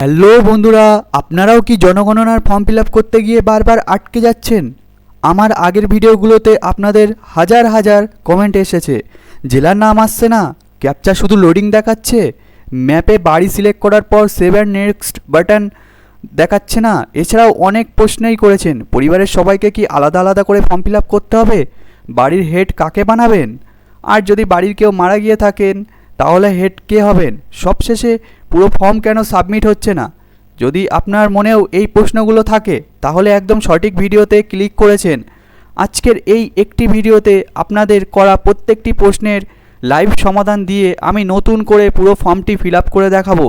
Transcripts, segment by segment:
Hello বন্ধুরা, আপনারাও কি জনগণনার ফর্ম ফিল আপ করতে গিয়ে বারবার আটকে যাচ্ছেন? আমার আগের ভিডিওগুলোতে আপনাদের হাজার হাজার কমেন্ট এসেছে, জেলার নাম আসছে না, ক্যাপচা শুধু লোডিং দেখাচ্ছে, ম্যাপে বাড়ি সিলেক্ট করার পর সেভ অ্যান্ড নেক্সট বাটন দেখাচ্ছে না। এছাড়াও অনেক প্রশ্নই করেছেন, পরিবারের সবাইকে কি আলাদা আলাদা করে ফর্ম ফিল আপ করতে হবে? বাড়ির হেড কাকে বানাবেন? আর যদি বাড়ির কেউ মারা গিয়ে থাকেন তাহলে হেড কে হবেন? সবশেষে পুরো ফর্ম কেন সাবমিট হচ্ছে না? যদি আপনার মনেও এই প্রশ্নগুলো থাকে তাহলে একদম সঠিক ভিডিওতে ক্লিক করেছেন। আজকের এই একটি ভিডিওতে আপনাদের করা প্রত্যেকটি প্রশ্নের লাইভ সমাধান দিয়ে আমি নতুন করে পুরো ফর্মটি ফিল আপ করে দেখাবো।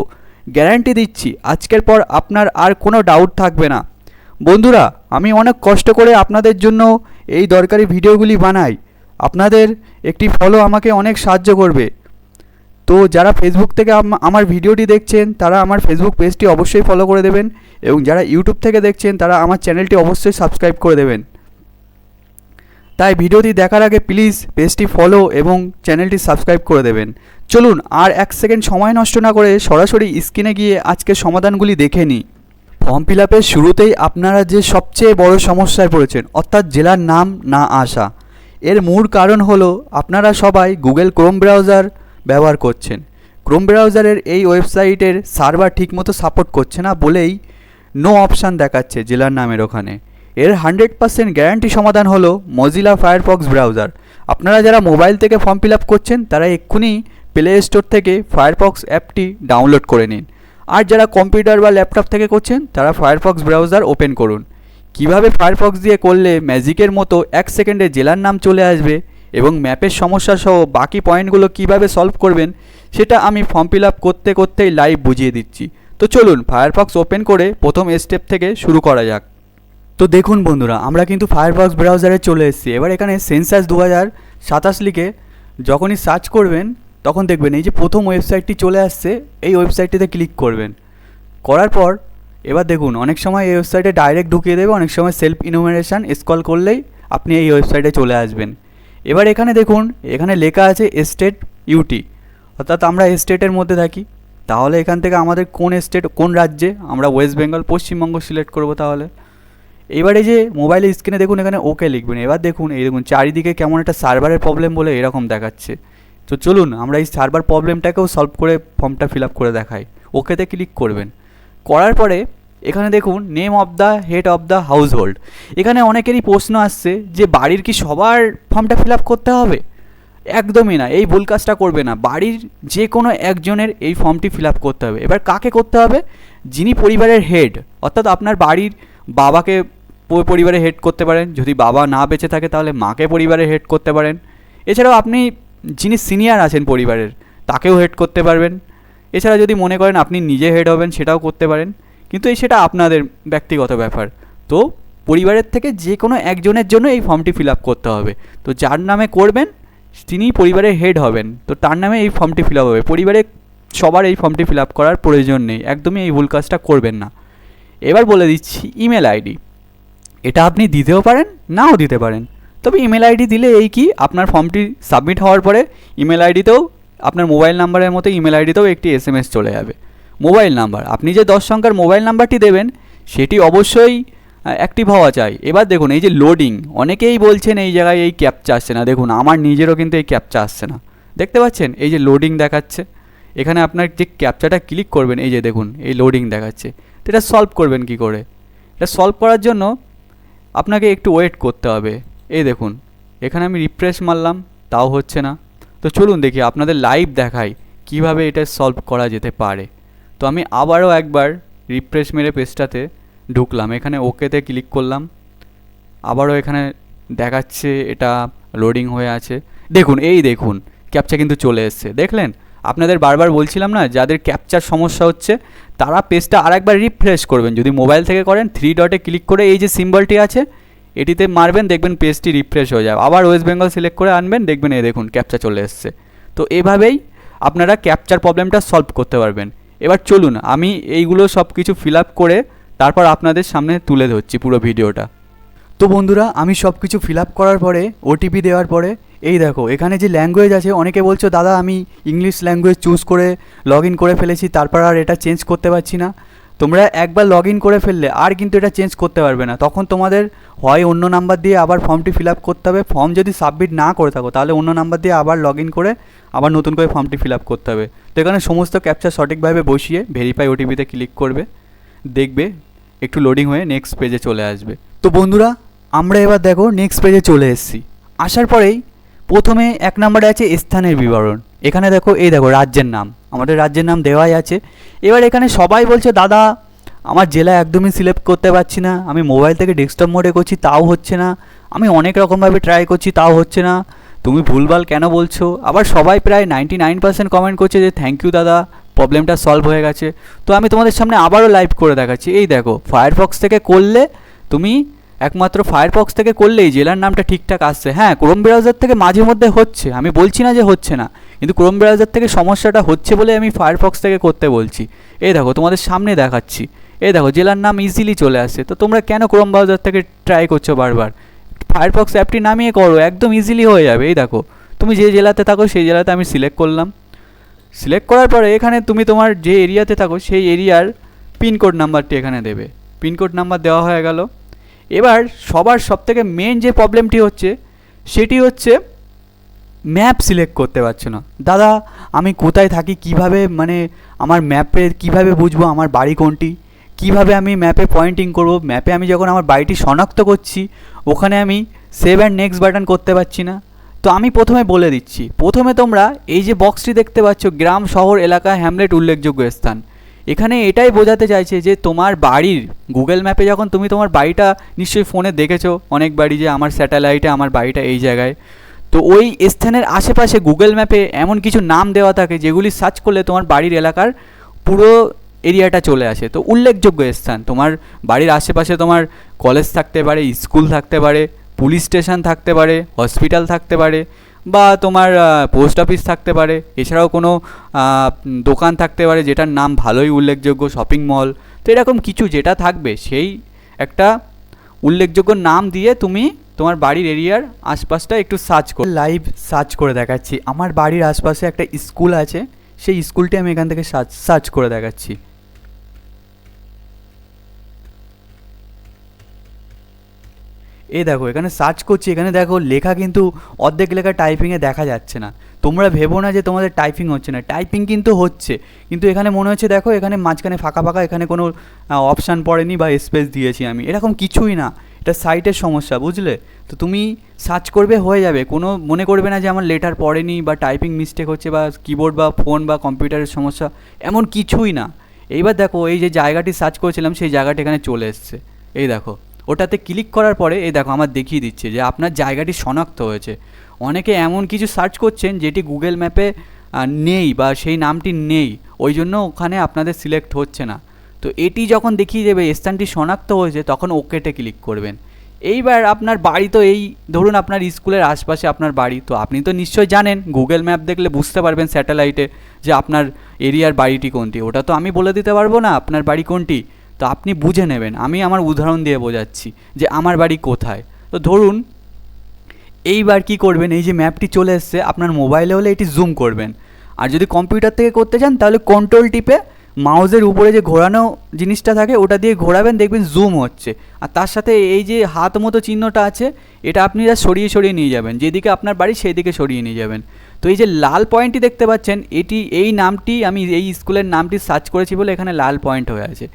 গ্যারান্টি দিচ্ছি আজকের পর আপনার আর কোনো ডাউট থাকবে না। বন্ধুরা, আমি অনেক কষ্ট করে আপনাদের জন্য এই দরকারি ভিডিওগুলি বানাই। আপনাদের একটি ফলো আমাকে অনেক সাহায্য করবে। তো যারা ফেসবুক থেকে আমার ভিডিওটি দেখছেন তারা আমার ফেসবুক পেজটি অবশ্যই ফলো করে দেবেন, এবং যারা ইউটিউব থেকে দেখছেন তারা আমার চ্যানেলটি অবশ্যই সাবস্ক্রাইব করে দেবেন। তাই ভিডিওটি দেখার আগে প্লিজ পেজটি ফলো এবং চ্যানেলটি সাবস্ক্রাইব করে দেবেন। চলুন আর এক সেকেন্ড সময় নষ্ট না করে সরাসরি স্ক্রিনে গিয়ে আজকের সমাধানগুলি দেখে নিই। ফর্ম ফিল আপের শুরুতেই আপনারা যে সবচেয়ে বড় সমস্যায় পড়েছেন, অর্থাৎ জেলার নাম না আসা, এর মূল কারণ হলো আপনারা সবাই গুগল ক্রোম ব্রাউজার ব্যবহার করছেন। ক্রোম ব্রাউজারের এই ওয়েবসাইটের সার্ভার ঠিকমতো সাপোর্ট করছে না বলেই নো অপশান দেখাচ্ছে জেলার নামের ওখানে। এর 100% গ্যারান্টি সমাধান হলো মজিলা ফায়ারফক্স ব্রাউজার। আপনারা যারা মোবাইল থেকে ফর্ম ফিল আপ করছেন তারা এক্ষুনি প্লে স্টোর থেকে ফায়ারফক্স অ্যাপটি ডাউনলোড করে নিন। আর যারা কম্পিউটার বা ল্যাপটপ থেকে করছেন তারা ফায়ারফক্স ব্রাউজার ওপেন করুন। কিভাবে ফায়ারফক্স দিয়ে করলে ম্যাজিকের মতো 1 সেকেন্ডে জেলার নাম চলে আসবে এবং ম্যাপের সমস্যা সহ বাকি পয়েন্টগুলো কিভাবে সলভ করবেন সেটা আমি ফর্ম ফিল আপ করতে করতেই লাইভ বুঝিয়ে দিচ্ছি। তো চলুন ফায়ারফক্স ওপেন করে প্রথম স্টেপ থেকে শুরু করা যাক। তো দেখুন বন্ধুরা, আমরা কিন্তু ফায়ারফক্স ব্রাউজারে চলে এসেছি। এবার এখানে সেন্সাস 2027 লিখে যখনই সার্চ করবেন তখন দেখবেন এই যে প্রথম ওয়েবসাইটটি চলে আসছে, এই ওয়েবসাইটটিতে ক্লিক করবেন। করার পর এবার দেখুন অনেক সময় এই ওয়েবসাইটে ডাইরেক্ট ঢুকিয়ে দেবে, অনেক সময় সেলফ ইনুমারেশন স্ক্রল করলেই আপনি এই ওয়েবসাইটে চলে আসবেন। এবার এখানে দেখুন, এখানে লেখা আছে স্টেট ইউটি, অর্থাৎ আমরা স্টেটের মধ্যে থাকি। তাহলে এখান থেকে আমাদের কোন স্টেট, কোন রাজ্যে, আমরা ওয়েস্ট বেঙ্গল পশ্চিমবঙ্গ সিলেক্ট করব। তাহলে এবার এই যে মোবাইলের স্ক্রিনে দেখুন এখানে ওকে লিখবেন। এবার দেখুন এই দেখুন চারিদিকে কেমন একটা সার্ভারের প্রবলেম বলে এরকম দেখাচ্ছে। তো চলুন আমরা এই সার্ভার প্রবলেমটাকেও সলভ করে ফর্মটা ফিল আপ করে দেখাই। ওকেতে ক্লিক করবেন। করার পরে এখানে দেখুন name of the head of the house hold. এখানে অনেকেরই প্রশ্ন আসছে যে বাড়ির কি সবার ফর্মটা ফিল আপ করতে হবে? একদমই না, এই ভুল কাজটা করবে না। বাড়ির যে কোনো একজনের এই ফর্মটি ফিল আপ করতে হবে। এবার কাকে করতে হবে? যিনি পরিবারের হেড, অর্থাৎ আপনার বাড়ির বাবাকে পরিবারের হেড করতে পারেন, যদি বাবা না বেঁচে থাকে তাহলে মাকে পরিবারের হেড করতে পারেন। এছাড়াও আপনি যিনি সিনিয়র আছেন পরিবারের তাকেও হেড করতে পারবেন। এছাড়া যদি মনে করেন আপনি নিজে হেড হবেন সেটাও করতে পারেন, কিন্তু সেটা আপনাদের ব্যক্তিগত ব্যাপার। তো পরিবারের থেকে যে কোনো একজনের জন্য এই ফর্মটি ফিল আপ করতে হবে। তো যার নামে করবেন তিনি পরিবারের হেড হবেন, তো তার নামে এই ফর্মটি ফিল আপ হবে। পরিবারে সবার এই ফর্মটি ফিল আপ করার প্রয়োজন নেই, একদমই এই ভুল কাজটা করবেন না। এবার বলে দিচ্ছি ইমেল আইডি। এটা আপনি দিতেও পারেন, নাও দিতে পারেন। তবে ইমেল আইডি দিলে এই কি, আপনার ফর্মটি সাবমিট হওয়ার পরে ইমেল আইডিতেও আপনার মোবাইল নাম্বারের মতো ইমেল আইডিতেও একটি SMS চলে যাবে। মোবাইল নাম্বার, আপনি যে 10 সংখ্যার মোবাইল নাম্বারটি দেবেন সেটি অবশ্যই অ্যাক্টিভ হওয়া চাই। এবার দেখুন এই যে লোডিং, অনেকেই বলছেন এই জায়গায় এই ক্যাপচা আসছে না। দেখুন আমার নিজেরও কিন্তু এই ক্যাপচা আসছে না, দেখতে পাচ্ছেন এই যে লোডিং দেখাচ্ছে। এখানে আপনার যে ক্যাপচাটা ক্লিক করবেন এই যে দেখুন এই লোডিং দেখাচ্ছে। তো এটা সলভ করবেন কি করে? এটা সলভ করার জন্য আপনাকে একটু ওয়েট করতে হবে। এই দেখুন এখানে আমি রিফ্রেশ মারলাম, তাও হচ্ছে না। তো চলুন দেখি আপনাদের লাইভ দেখাই কিভাবে এটা সলভ করা যেতে পারে। তো আমি আবারও একবার রিফ্রেশ মেরে পেজটাতে ঢুকলাম, এখানে ওকেতে ক্লিক করলাম। আবারও এখানে দেখাচ্ছে এটা লোডিং হয়ে আছে। দেখুন এই দেখুন ক্যাপচা কিন্তু চলে এসছে, দেখলেন? আপনাদের বারবার বলছিলাম না, যাদের ক্যাপচার সমস্যা হচ্ছে তারা পেজটা আরেকবার রিফ্রেশ করবেন। যদি মোবাইল থেকে করেন 3 ডটে ক্লিক করে এই যে সিম্বলটি আছে এটিতে মারবেন, দেখবেন পেজটি রিফ্রেশ হয়ে যাবে। আবার ওয়েস্ট বেঙ্গল সিলেক্ট করে আনবেন, দেখবেন এই দেখুন ক্যাপচা চলে এসছে। তো এভাবেই আপনারা ক্যাপচার প্রবলেমটা সলভ করতে পারবেন। এবার চলুন আমি এইগুলো সব কিছু ফিল আপ করে তারপর আপনাদের সামনে তুলে ধরছি পুরো ভিডিওটা। তো বন্ধুরা, আমি সব কিছু ফিল আপ করার পরে OTP দেওয়ার পরে এই দেখো এখানে যে ল্যাঙ্গুয়েজ আছে, অনেকে বলছো দাদা আমি ইংলিশ ল্যাঙ্গুয়েজ চুজ করে লগ ইন করে ফেলেছি, তারপর আর এটা চেঞ্জ করতে পারছি না। তোমরা একবার লগ ইন করে ফেললে আর কিন্তু এটা চেঞ্জ করতে পারবে না। তখন তোমাদের হয় অন্য নাম্বার দিয়ে আবার ফর্মটি ফিল আপ করতে হবে, ফর্ম যদি সাবমিট না করে থাকো তাহলে অন্য নাম্বার দিয়ে আবার লগ ইন করে আবার নতুন করে ফর্মটি ফিল আপ করতে হবে। তো এখানে সমস্ত ক্যাপচার সঠিকভাবে বসিয়ে ভেরিফাই ওটিপিতে ক্লিক করবে, দেখবে একটু লোডিং হয়ে নেক্সট পেজে চলে আসবে। তো বন্ধুরা, আমরা এবার দেখো নেক্সট পেজে চলে এসেছি। আসার পরেই প্রথমে 1 নম্বরে আছে স্থানের বিবরণ। এখানে দেখো, এই দেখো রাজ্যের নাম, আমাদের রাজ্যের নাম দেওয়াই আছে। এবার এখানে সবাই বলছে দাদা আমার জেলা একদমই সিলেক্ট করতে পারছি না, আমি মোবাইল থেকে ডেস্কটপ মোডে করছি তাও হচ্ছে না, আমি অনেক রকমভাবে ট্রাই করছি তাও হচ্ছে না, তুমি ভুলভাল কেন বলছো। আবার সবাই প্রায় 99% কমেন্ট করছে যে থ্যাংক ইউ দাদা, প্রবলেমটা সলভ হয়ে গেছে। তো আমি তোমাদের সামনে আবারও লাইভ করে দেখাচ্ছি। এই দেখো, ফায়ারফক্স থেকে করলে তুমি একমাত্র ফায়ারফক্স থেকে করলেই জেলার নামটা ঠিকঠাক আসছে। হ্যাঁ, ক্রোম ব্রাউজার থেকে মাঝে মধ্যে হচ্ছে, আমি বলছি না যে হচ্ছে না, কিন্তু ক্রোম ব্রাউজার থেকে সমস্যাটা হচ্ছে বলে আমি ফায়ারফক্স থেকে করতে বলছি। এই দেখো তোমাদের সামনে দেখাচ্ছি, এই দেখো জেলার নাম ইজিলি চলে আসছে। তো তোমরা কেন ক্রোম ব্রাউজার থেকে ট্রাই করছো বারবার? ফায়ারফক্স অ্যাপটি নামিয়ে করো, একদম ইজিলি হয়ে যাবে। এই দেখো তুমি যে জেলাতে থাকো সেই জেলাতে আমি সিলেক্ট করলাম। সিলেক্ট করার পরে এখানে তুমি তোমার যে এরিয়াতে থাকো সেই এরিয়ার পিনকোড নাম্বারটি এখানে দেবে। পিনকোড নাম্বার দেওয়া হয়ে গেল। এবার সবার সবথেকে মেন যে প্রবলেমটি হচ্ছে সেটি হচ্ছে ম্যাপ সিলেক্ট করতে পারছো না। দাদা আমি কোথায় থাকি, কিভাবে মানে আমার ম্যাপে কিভাবে বুঝবো আমার বাড়ি কোনটি, কিভাবে আমি ম্যাপে পয়েন্টিং করব, ম্যাপে আমি যখন আমার বাড়িটি শনাক্ত করছি ওখানে আমি সেভ অ্যান্ড নেক্সট বাটন করতে পারছি না। তো আমি প্রথমে বলে দিচ্ছি, প্রথমে তোমরা এই যে বক্সটি দেখতে পাচ্ছ গ্রাম, শহর, এলাকা, হ্যামলেট, উল্লেখযোগ্য স্থান, এখানে এটাই বোঝাতে চাইছে যে তোমার বাড়ির গুগল ম্যাপে যখন তুমি তোমার বাড়িটা নিশ্চয়ই ফোনে দেখেছো অনেক বাড়ি যে আমার স্যাটেলাইটে আমার বাড়িটা এই জায়গায়, তো ওই স্থানের আশেপাশে গুগল ম্যাপে এমন কিছু নাম দেওয়া থাকে যেগুলি সার্চ করলে তোমার বাড়ির এলাকার পুরো এরিয়াটা চলে আসে। তো উল্লেখযোগ্য স্থান, তোমার বাড়ির আশেপাশে তোমার কলেজ থাকতে পারে, স্কুল থাকতে পারে, পুলিশ স্টেশন থাকতে পারে, হসপিটাল থাকতে পারে, বা তোমার পোস্ট অফিস থাকতে পারে, এছাড়াও কোনো দোকান থাকতে পারে যেটার নাম ভালোই উল্লেখযোগ্য, শপিং মল। তো এরকম কিছু যেটা থাকবে সেই একটা উল্লেখযোগ্য নাম দিয়ে তুমি তোমার বাড়ির এরিয়ার আশপাশটা একটু সার্চ করো। লাইভ সার্চ করে দেখাচ্ছি, আমার বাড়ির আশপাশে একটা স্কুল আছে, সেই স্কুলটি আমি এখান থেকে সার্চ করে দেখাচ্ছি। এই দেখো এখানে সার্চ করছি, এখানে দেখো লেখা কিন্তু অর্ধেক লেখা টাইপিংয়ে দেখা যাচ্ছে না। তোমরা ভেবো না যে তোমাদের টাইপিং হচ্ছে না, টাইপিং কিন্তু হচ্ছে, কিন্তু এখানে মনে হচ্ছে দেখো এখানে মাঝখানে ফাঁকা ফাঁকা, এখানে কোনো অপশান পড়েনি বা স্পেস দিয়েছি আমি, এরকম কিছুই না, এটা সাইটের সমস্যা, বুঝলে? তো তুমি সার্চ করবে হয়ে যাবে, কোনো মনে করবে না যে আমার লেটার পড়েনি বা টাইপিং মিস্টেক হচ্ছে বা কিবোর্ড বা ফোন বা কম্পিউটারের সমস্যা, এমন কিছুই না। এইবার দেখো এই যে জায়গাটি সার্চ করেছিলাম সেই জায়গাটি এখানে চলে এসছে। এই দেখো ওটাতে ক্লিক করার পরে এই দেখো আমার দেখিয়ে দিচ্ছে যে আপনার জায়গাটি শনাক্ত হয়েছে। অনেকে এমন কিছু সার্চ করছেন যেটি গুগল ম্যাপে নেই বা সেই নামটি নেই, ওই জন্য ওখানে আপনাদের সিলেক্ট হচ্ছে না। তো এটি যখন দেখিয়ে দেবে স্থানটি শনাক্ত হয়েছে তখন ওকেতে ক্লিক করবেন। এইবার আপনার বাড়ি তো এই ধরুন আপনার স্কুলের আশপাশে আপনার বাড়ি, তো আপনি তো নিশ্চয়ই জানেন, গুগল ম্যাপ দেখলে বুঝতে পারবেন স্যাটেলাইটে যে আপনার এরিয়ার বাড়িটি কোনটি। ওটা তো আমি বলে দিতে পারবো না আপনার বাড়ি কোনটি, তো আপনি বুঝে নেবেন। আমি আমার উদাহরণ দিয়ে বোঝাচ্ছি যে আমার বাড়ি কোথায়। তো ধরুন এইবার কি করবেন, এই যে ম্যাপটি চলে এসছে আপনার মোবাইলে হলে এটি জুম করবেন, আর যদি কম্পিউটার থেকে করতে চান তাহলে কন্ট্রোল টিপে মাউসের উপরে যে ঘোরানো জিনিসটা থাকে ওটা দিয়ে ঘোরাবেন, দেখবেন জুম হচ্ছে। আর তার সাথে এই যে হাত মতো চিহ্নটা আছে এটা আপনি সরিয়ে সরিয়ে নিয়ে যাবেন, যেদিকে আপনার বাড়ি সেই দিকে সরিয়ে নিয়ে যাবেন। তো এই যে লাল পয়েন্টটি দেখতে পাচ্ছেন, এটি এই নামটি আমি এই স্কুলের নামটি সার্চ করেছি বলে এখানে লাল পয়েন্ট হয়ে আছে।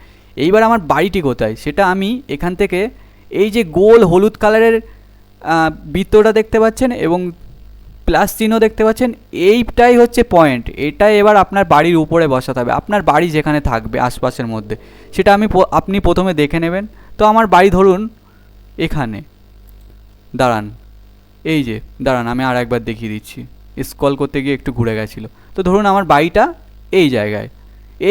এইবার আমার বাড়িটি কোথায় সেটা আমি এখান থেকে এই যে গোল হলুদ কালারের বৃত্তটা দেখতে পাচ্ছেন এবং প্লাস চিহ্ন দেখতে পাচ্ছেন, এইটাই হচ্ছে পয়েন্ট। এটাই এবার আপনার বাড়ির উপরে বসাতে হবে, আপনার বাড়ি যেখানে থাকবে আশপাশের মধ্যে সেটা আপনি প্রথমে দেখে নেবেন। তো আমার বাড়ি ধরুন এখানে, দাঁড়ান এই যে দাঁড়ান আমি আর একবার দেখিয়ে দিচ্ছি, স্ক্রল করতে গিয়ে একটু ঘুরে গেছিলো। তো ধরুন আমার বাড়িটা এই জায়গায়,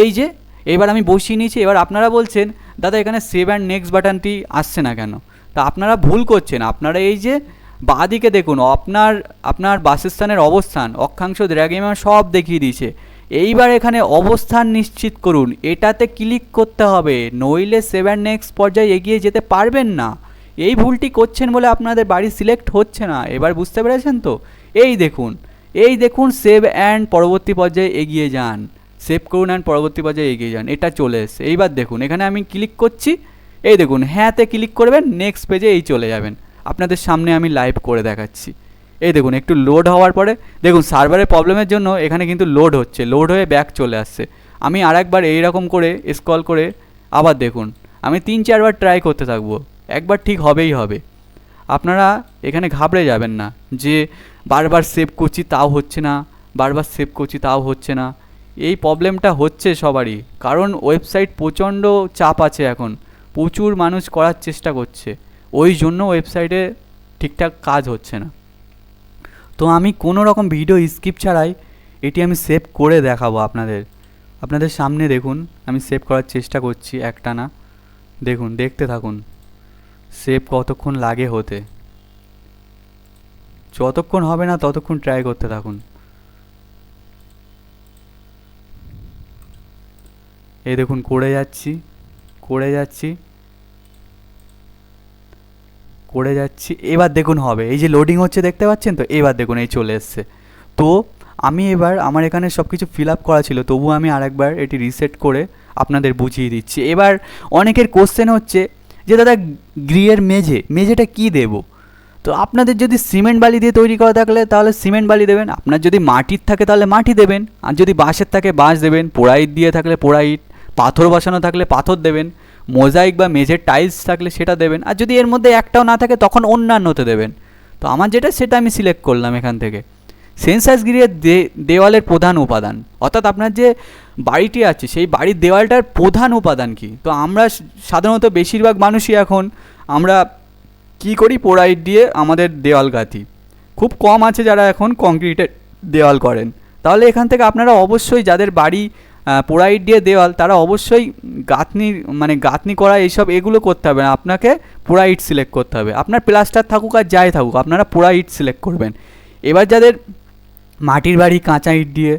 এই যে এবার আমি বসিয়ে নিয়েছি। এবার আপনারা বলছেন দাদা এখানে সেভ অ্যান্ড নেক্সট বাটনটি আসছে না কেন? তা আপনারা ভুল করছেন। আপনারা এই যে বাঁদিকে দেখুন আপনার বাসস্থানের অবস্থান, অক্ষাংশ, দ্রাঘিমা সব দেখিয়ে দিয়েছে। এইবার এখানে অবস্থান নিশ্চিত করুন, এটাতে ক্লিক করতে হবে, নইলে সেভ অ্যান্ড নেক্সট পর্যায়ে এগিয়ে যেতে পারবেন না। এই ভুলটি করছেন বলে আপনাদের বাড়ি সিলেক্ট হচ্ছে না। এবার বুঝতে পেরেছেন তো? এই দেখুন সেভ অ্যান্ড পরবর্তী পর্যায়ে এগিয়ে যান, সেভ করুন অ্যান্ড পরবর্তী পর্যায়ে এগিয়ে যান, এটা চলে এসছে। এইবার দেখুন এখানে আমি ক্লিক করছি, এই দেখুন হ্যাঁতে ক্লিক করবেন, নেক্সট পেজে এই চলে যাবেন। আপনাদের সামনে আমি লাইভ করে দেখাচ্ছি। এই দেখুন একটু লোড হওয়ার পরে দেখুন সার্ভারের প্রবলেমের জন্য এখানে কিন্তু লোড হচ্ছে, লোড হয়ে ব্যাক চলে আসছে। আমি আরেকবার এইরকম করে স্ক্রল করে আবার দেখুন, আমি 3-4 বার ট্রাই করতে থাকবো, একবার ঠিক হবেই হবে। আপনারা এখানে ঘাবড়ে যাবেন না যে বারবার সেভ করছি তাও হচ্ছে না, বারবার সেভ করছি তাও হচ্ছে না। এই প্রবলেমটা হচ্ছে সবারই, কারণ ওয়েবসাইট প্রচণ্ড চাপ আছে এখন, প্রচুর মানুষ করার চেষ্টা করছে, ওই জন্য ওয়েবসাইটে ঠিকঠাক কাজ হচ্ছে না। তো আমি কোনো রকম ভিডিও স্কিপ ছাড়াই এটি আমি সেভ করে দেখাবো আপনাদের সামনে। দেখুন আমি সেভ করার চেষ্টা করছি একটানা, দেখুন দেখতে থাকুন সেভ কতক্ষণ লাগে হতে, যতক্ষণ হবে না ততক্ষণ ট্রাই করতে থাকুন। এই দেখুন করে যাচ্ছি এবার দেখুন হবে, এই যে লোডিং হচ্ছে দেখতে পাচ্ছেন তো, এবার দেখুন এই চলে এসছে। তো আমি এবার আমার এখানে সব কিছু ফিল আপ করা ছিল, তবু আমি আরেকবার এটি রিসেট করে আপনাদের বুঝিয়ে দিচ্ছি। এবার অনেকের কোশ্চেন হচ্ছে যে দাদা গ্রিয়ের মেঝেটা কি দেব? তো আপনাদের যদি সিমেন্ট বালি দিয়ে তৈরি করা থাকলে তাহলে সিমেন্ট বালি দেবেন, আপনার যদি মাটির থাকে তাহলে মাটি দেবেন, আর যদি বাঁশের থাকে বাঁশ দেবেন, পোড়াইট দিয়ে থাকলে পোড়াইট, পাথর বসানো থাকলে পাথর দেবেন, মোজাইক বা মেঝের টাইলস থাকলে সেটা দেবেন, আর যদি এর মধ্যে একটাও না থাকে তখন অন্যান্যতে দেবেন। তো আমার যেটা সেটা আমি সিলেক্ট করলাম এখান থেকে। সেন্সাস গিরিয়ের দেওয়ালের প্রধান উপাদান, অর্থাৎ আপনার যে বাড়িটি আছে সেই বাড়ির দেওয়ালটার প্রধান উপাদান কি? তো আমরা সাধারণত বেশিরভাগ মানুষই এখন আমরা কি করি, পোড়াইট দিয়ে আমাদের দেওয়াল গাঁথি, খুব কম আছে যারা এখন কংক্রিটের দেওয়াল করেন। তাহলে এখান থেকে আপনারা অবশ্যই যাদের বাড়ি পোড়াইট দিয়ে দেওয়াল তারা অবশ্যই গাঁথনি করা এইসব এগুলো করতে হবে না, আপনাকে পোড়াইট সিলেক্ট করতে হবে। আপনার প্লাস্টার থাকুক আর যাই থাকুক আপনারা পোড়াইট সিলেক্ট করবেন। এবার যাদের মাটির বাড়ি কাঁচা ইট দিয়ে,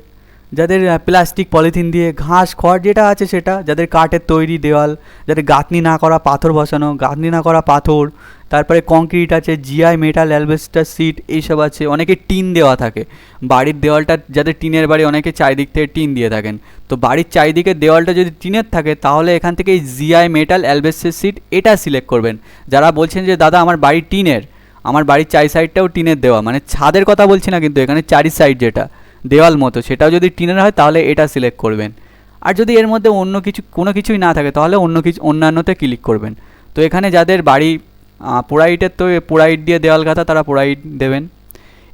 যাদের প্লাস্টিক পলিথিন দিয়ে, ঘাস খড় যেটা আছে সেটা, যাদের কাঠের তৈরি দেওয়াল, যাদের গাঁথনি না করা পাথর বসানো, গাঁথনি না করা পাথর, তারপরে কংক্রিট আছে, জিআই মেটাল অ্যালবেস্টার সিট এইসব আছে, অনেকে টিন দেওয়া থাকে বাড়ির দেওয়ালটা, যাদের টিনের বাড়ি অনেকে চারিদিক থেকে টিন দিয়ে থাকেন, তো বাড়ির চারিদিকে দেওয়ালটা যদি টিনের থাকে তাহলে এখান থেকে এই জিআই মেটাল অ্যালবেস্টার সিট এটা সিলেক্ট করবেন। যারা বলছেন যে দাদা আমার বাড়ি টিনের, আমার বাড়ির চারি সাইডটাও টিনের দেওয়া, মানে ছাদের কথা বলছি না কিন্তু, এখানে চারি সাইড যেটা দেওয়াল মতো সেটাও যদি টিনের হয় তাহলে এটা সিলেক্ট করবেন। আর যদি এর মধ্যে অন্য কোনো কিছুই না থাকে তাহলে অন্যান্যতে ক্লিক করবেন। তো এখানে যাদের বাড়ি পোড়াইটের তো পোড়াইট দিয়ে দেওয়াল গাঁথা তারা পোড়াইট দেবেন।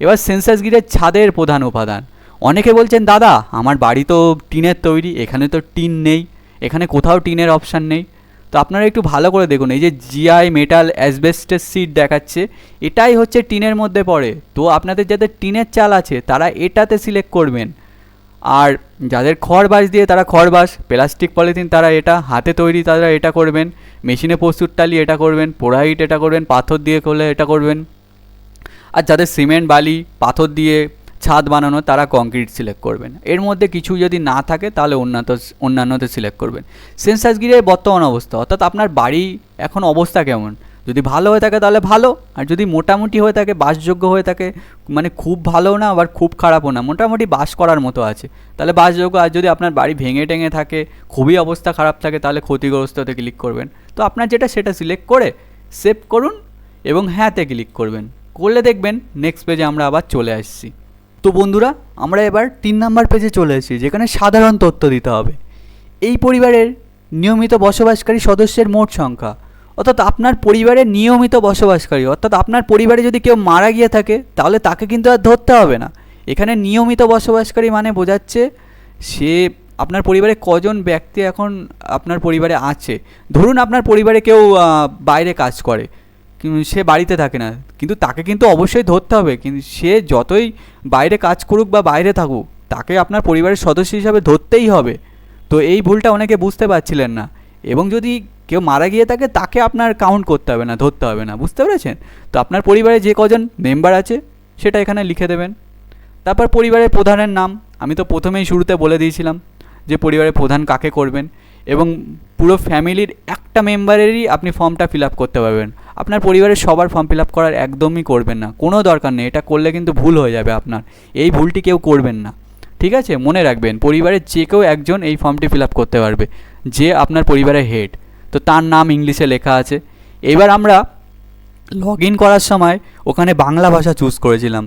এবার সেন্সাস গিরির ছাদের প্রধান উপাদান, অনেকে বলছেন দাদা আমার বাড়ি তো টিনের তৈরি, এখানে তো টিন নেই, এখানে কোথাও টিনের অপশান নেই। তো আপনারা একটু ভালো করে দেখুন, এই যে জিআই মেটাল অ্যাসবেস্টাস সিট দেখাচ্ছে এটাই হচ্ছে টিনের মধ্যে পড়ে। তো আপনাদের যাদের টিনের চাল আছে তারা এটাতে সিলেক্ট করবেন, আর যাদের খড় বাঁশ দিয়ে তারা খড় বাঁশ, প্লাস্টিক পলিথিন তারা এটা, হাতে তৈরি তারা এটা করবেন, মেশিনে প্রস্তুত টালি এটা করবেন, পোড়াইট এটা করবেন, পাথর দিয়ে করলে এটা করবেন, আর যাদের সিমেন্ট বালি পাথর দিয়ে ছাদ বানানো তারা কংক্রিট সিলেক্ট করবেন। এর মধ্যে কিছু যদি না থাকে তাহলে অন্যান্যতে সিলেক্ট করবেন। সেন্সাস গিরির বর্তমান অবস্থা, অর্থাৎ আপনার বাড়ি এখন অবস্থা কেমন, যদি ভালো হয়ে থাকে তাহলে ভালো, আর যদি মোটামুটি হয়ে থাকে, বাসযোগ্য হয়ে থাকে, মানে খুব ভালোও না আবার খুব খারাপও না, মোটামুটি বাস করার মতো আছে তাহলে বাসযোগ্য। আর যদি আপনার বাড়ি ভেঙে টেঙে থাকে, খুবই অবস্থা খারাপ থাকে তাহলে ক্ষতিগ্রস্ততে ক্লিক করবেন। তো আপনার যেটা সেটা সিলেক্ট করে সেভ করুন এবং হ্যাঁতে ক্লিক করবেন, করলে দেখবেন নেক্সট পেজে আমরা আবার চলে আসছি। তো বন্ধুরা আমরা এবার 3 নম্বর পেজে চলে এসেছি, যেখানে সাধারণ তথ্য দিতে হবে। এই পরিবারের নিয়মিত বসবাসকারী সদস্যের মোট সংখ্যা, অর্থাৎ আপনার পরিবারের নিয়মিত বসবাসকারী, অর্থাৎ আপনার পরিবারে যদি কেউ মারা গিয়ে থাকে তাহলে তাকে কিন্তু আর ধরতে হবে না। এখানে নিয়মিত বসবাসকারী মানে বোঝাচ্ছে সে আপনার পরিবারে কজন ব্যক্তি এখন আপনার পরিবারে আছে। ধরুন আপনার পরিবারে কেউ বাইরে কাজ করে, সে বাড়িতে থাকে না, কিন্তু তাকে কিন্তু অবশ্যই ধরতে হবে, কিন্তু সে যতই বাইরে কাজ করুক বা বাইরে থাকুক তাকে আপনার পরিবারের সদস্য হিসাবে ধরতেই হবে। তো এই ভুলটা অনেকে বুঝতে পারছিলেন না, এবং যদি কেউ মারা গিয়ে থাকে তাকে আপনার কাউন্ট করতে হবে না, ধরতে হবে না, বুঝতে পেরেছেন? তো আপনার পরিবারে যে কজন মেম্বার আছে সেটা এখানে লিখে দেবেন। তারপর পরিবারের প্রধানের নাম, আমি তো প্রথমেই শুরুতে বলে দিয়েছিলাম যে পরিবারের প্রধান কাকে করবেন, এবং পুরো ফ্যামিলির একটা মেম্বারেরই আপনি ফর্মটা ফিল আপ করতে পারবেন। আপনার পরিবারের সবার ফর্ম ফিল আপ করার একদমই করবেন না, কোনো দরকার নেই, এটা করলে কিন্তু ভুল হয়ে যাবে আপনার, এই ভুলটি কেউ করবেন না, ঠিক আছে, মনে রাখবেন পরিবারের যে কেউ একজন এই ফর্মটি ফিল আপ করতে পারবে, যে আপনার পরিবারের হেড। তো তার নাম ইংলিশে লেখা আছে। এবার আমরা লগ ইন করার সময় ওখানে বাংলা ভাষা চুজ করেছিলাম।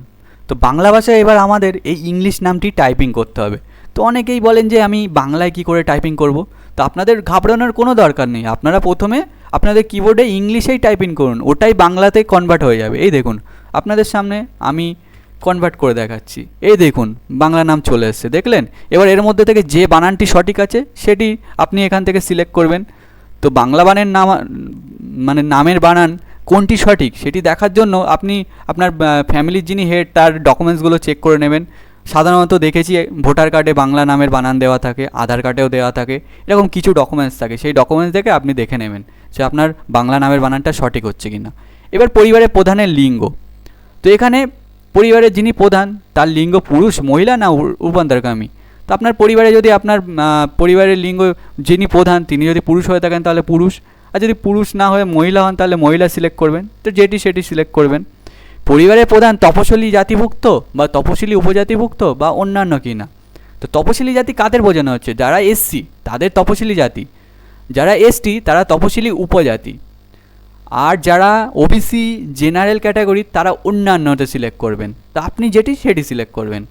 তো বাংলা ভাষায় এবার আমাদের এই ইংলিশ নামটি টাইপিং করতে হবে। তো অনেকেই বলেন যে আমি বাংলায় কি করে টাইপিং করব। তো আপনাদের ঘাবড়ানোর কোনো দরকার নেই। আপনারা প্রথমে আপনাদের কিবোর্ডে ইংলিশেই টাইপিং করুন, ওটাই বাংলাতে কনভার্ট হয়ে যাবে। এই দেখুন আপনাদের সামনে আমি কনভার্ট করে দেখাচ্ছি। এই দেখুন বাংলা নাম চলে এসেছে, দেখলেন? এবার এর মধ্যে থেকে যে বানানটি সঠিক আছে সেটি আপনি এখান থেকে সিলেক্ট করবেন। তো বাংলা বানের নাম মানে নামের বানান কোনটি সঠিক সেটি দেখার জন্য আপনি আপনার ফ্যামিলির যিনি হেড তার ডকুমেন্টসগুলো চেক করে নেবেন। সাধারণত দেখেছি ভোটার কার্ডে বাংলা নামের বানান দেওয়া থাকে, আধার কার্ডেও দেওয়া থাকে, এরকম কিছু ডকুমেন্টস থাকে। সেই ডকুমেন্টস দেখে আপনি দেখে নেবেন যে আপনার বাংলা নামের বানানটা সঠিক হচ্ছে কি না। এবার পরিবারের প্রধানের লিঙ্গ। তো এখানে পরিবারের যিনি প্রধান তার লিঙ্গ পুরুষ, মহিলা না রূপান্তরকামী। তো আপনার পরিবারে যদি আপনার পরিবারের লিঙ্গ যিনি প্রধান তিনি যদি পুরুষ হয়ে থাকেন তাহলে পুরুষ, আর যদি পুরুষ না হয়ে মহিলা হন তাহলে মহিলা সিলেক্ট করবেন। তো যেটি সেটি সিলেক্ট করবেন। পরিবারের প্রধান তপশিলি জাতিভুক্ত বা তপশিলি উপজাতিভুক্ত বা অন্যান্য কি না। তো তপশিলি জাতি কাদের বোঝানো হচ্ছে? যারা এসসি তাদের তপশিলি জাতি, যারা এসটি তারা তপশিলি উপজাতি, আর যারা ওবিসি জেনারেল ক্যাটাগরি তারা অন্যান্যটা সিলেক্ট করবেন। তো আপনি যেটি সেটি সিলেক্ট করবেন।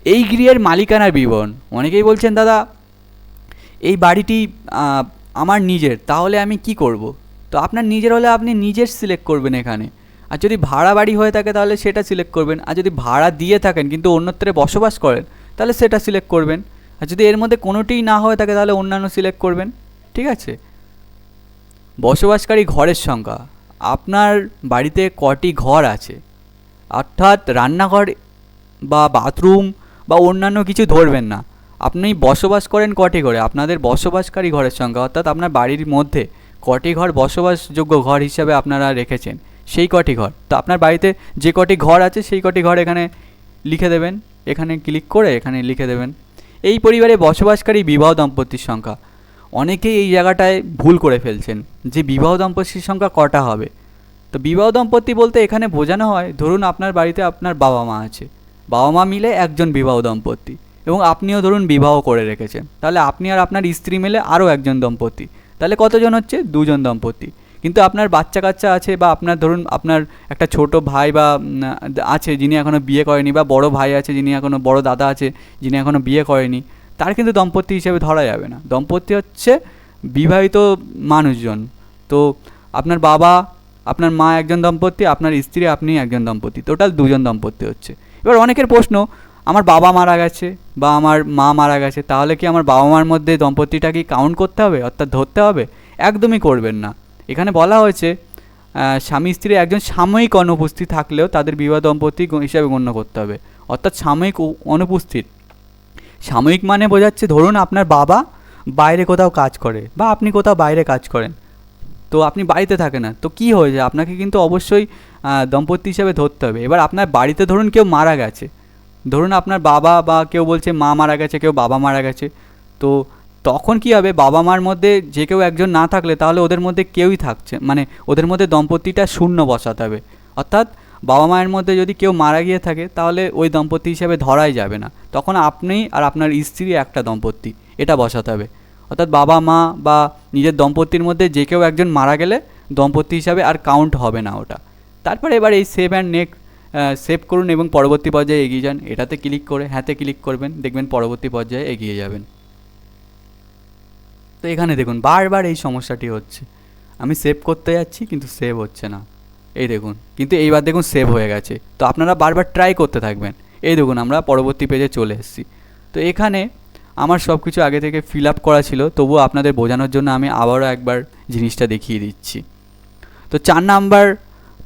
এই গৃহের মালিকানার বিবরণ। অনেকেই বলছেন দাদা এই বাড়িটি আমার নিজের, তাহলে আমি কি করব? তো আপনার নিজের হলে আপনি নিজের সিলেক্ট করবেন এখানে। আর যদি ভাড়া বাড়ি হয়ে থাকে তাহলে সেটা সিলেক্ট করবেন। আর যদি ভাড়া দিয়ে থাকেন কিন্তু অন্যত্রে বসবাস করেন তাহলে সেটা সিলেক্ট করবেন। আর যদি এর মধ্যে কোনোটিই না হয়ে থাকে তাহলে অন্যান্য সিলেক্ট করবেন। ঠিক আছে। বসবাসকারী ঘরের সংখ্যা। আপনার বাড়িতে কটি ঘর আছে, অর্থাৎ রান্নাঘর বা বাথরুম বা অন্যান্য কিছু ধরবেন না। আপনি বসবাস করেন কটি ঘরে, আপনাদের বসবাসকারী ঘরের সংখ্যা, অর্থাৎ আপনার বাড়ির মধ্যে কটি ঘর বসবাসযোগ্য ঘর হিসাবে আপনারা রেখেছেন সেই কটি ঘর। তো আপনার বাড়িতে যে কটি ঘর আছে সেই কটি ঘর এখানে লিখে দেবেন। এখানে ক্লিক করে এখানে লিখে দেবেন। এই পরিবারে বসবাসকারী বিবাহ দম্পতির সংখ্যা। অনেকেই এই জায়গাটায় ভুল করে ফেলছেন যে বিবাহ দম্পতির সংখ্যা কটা হবে। তো বিবাহ দম্পতি বলতে এখানে বোঝানো হয়, ধরুন আপনার বাড়িতে আপনার বাবা মা আছে, বাবা মা মিলে একজন বিবাহ দম্পতি, এবং আপনিও ধরুন বিবাহ করে রেখেছেন, তাহলে আপনি আর আপনার স্ত্রী মিলে আরও একজন দম্পতি, তাহলে কতজন হচ্ছে? দুজন দম্পতি। কিন্তু আপনার বাচ্চা কাচ্চা আছে বা আপনার ধরুন আপনার একটা ছোট ভাই বা আছে যিনি এখনও বিয়ে করেনি, বা বড় ভাই আছে যিনি এখনও, বড় দাদা আছে যিনি এখনও বিয়ে করেনি, তার কিন্তু দম্পতি হিসেবে ধরা যাবে না। দম্পতি হচ্ছে বিবাহিত মানুষজন। তো আপনার বাবা আপনার মা একজন দম্পতি, আপনার স্ত্রী আপনি একজন দম্পতি, টোটাল দুজন দম্পতি হচ্ছে। এবার অনেকের প্রশ্ন, আমার বাবা মারা গেছে বা আমার মা মারা গেছে, তাহলে কি আমার বাবা মার মধ্যে দম্পতিটা কি কাউন্ট করতে হবে, অর্থাৎ ধরতে হবে? একদমই করবেন না। এখানে বলা হয়েছে স্বামী স্ত্রী একজন সাময়িক অনুপস্থিত থাকলেও তাদের বিবাহ দম্পতি হিসাবে গণ্য করতে হবে, অর্থাৎ সাময়িক অনুপস্থিত। সাময়িক মানে বোঝাচ্ছে ধরুন আপনার বাবা বাইরে কোথাও কাজ করে বা আপনি কোথাও বাইরে কাজ করেন, তো আপনি বাড়িতে থাকেন না, তো কী হয়েছে আপনাকে কিন্তু অবশ্যই দম্পতি হিসাবে ধরতে হবে। এবার আপনার বাড়িতে ধরুন কেউ মারা গেছে, ধরুন আপনার বাবা বা কেউ বলছে মা মারা গেছে, কেউ বাবা মারা গেছে, তো তখন কী হবে, বাবা মার মধ্যে যে কেউ একজন না থাকলে তাহলে ওদের মধ্যে কেউই থাকছে, মানে ওদের মধ্যে দম্পতিটা শূন্য বসাতে হবে। অর্থাৎ বাবা মায়ের মধ্যে যদি কেউ মারা গিয়ে থাকে তাহলে ওই দম্পতি হিসাবে ধরাই যাবে না, তখন আপনি আর আপনার স্ত্রী একটা দম্পতি, এটা বসাতে হবে। অর্থাৎ বাবা মা বা নিজের দম্পতির মধ্যে যে কেউ একজন মারা গেলে দম্পতি হিসাবে আর কাউন্ট হবে না ওটা। তারপরে এবার এই সেভ অ্যান্ড নেক্সট সেভ করুন এবং পরবর্তী পর্যায়ে এগিয়ে যান। এটাতে ক্লিক করে হ্যাঁতে ক্লিক করবেন, দেখবেন পরবর্তী পর্যায়ে এগিয়ে যাবেন। তো এখানে দেখুন বারবার এই সমস্যাটি হচ্ছে, আমি সেভ করতে যাচ্ছি কিন্তু সেভ হচ্ছে না। এই দেখুন, কিন্তু এইবার দেখুন সেভ হয়ে গেছে। তো আপনারা বারবার ট্রাই করতে থাকবেন। এই দেখুন আমরা পরবর্তী পেজে চলে এসেছি। তো এখানে আমার সব কিছু আগে থেকে ফিল আপ করা ছিল, তবুও আপনাদের বোঝানোর জন্য আমি আবারও একবার জিনিসটা দেখিয়ে দিচ্ছি। তো 4 নাম্বার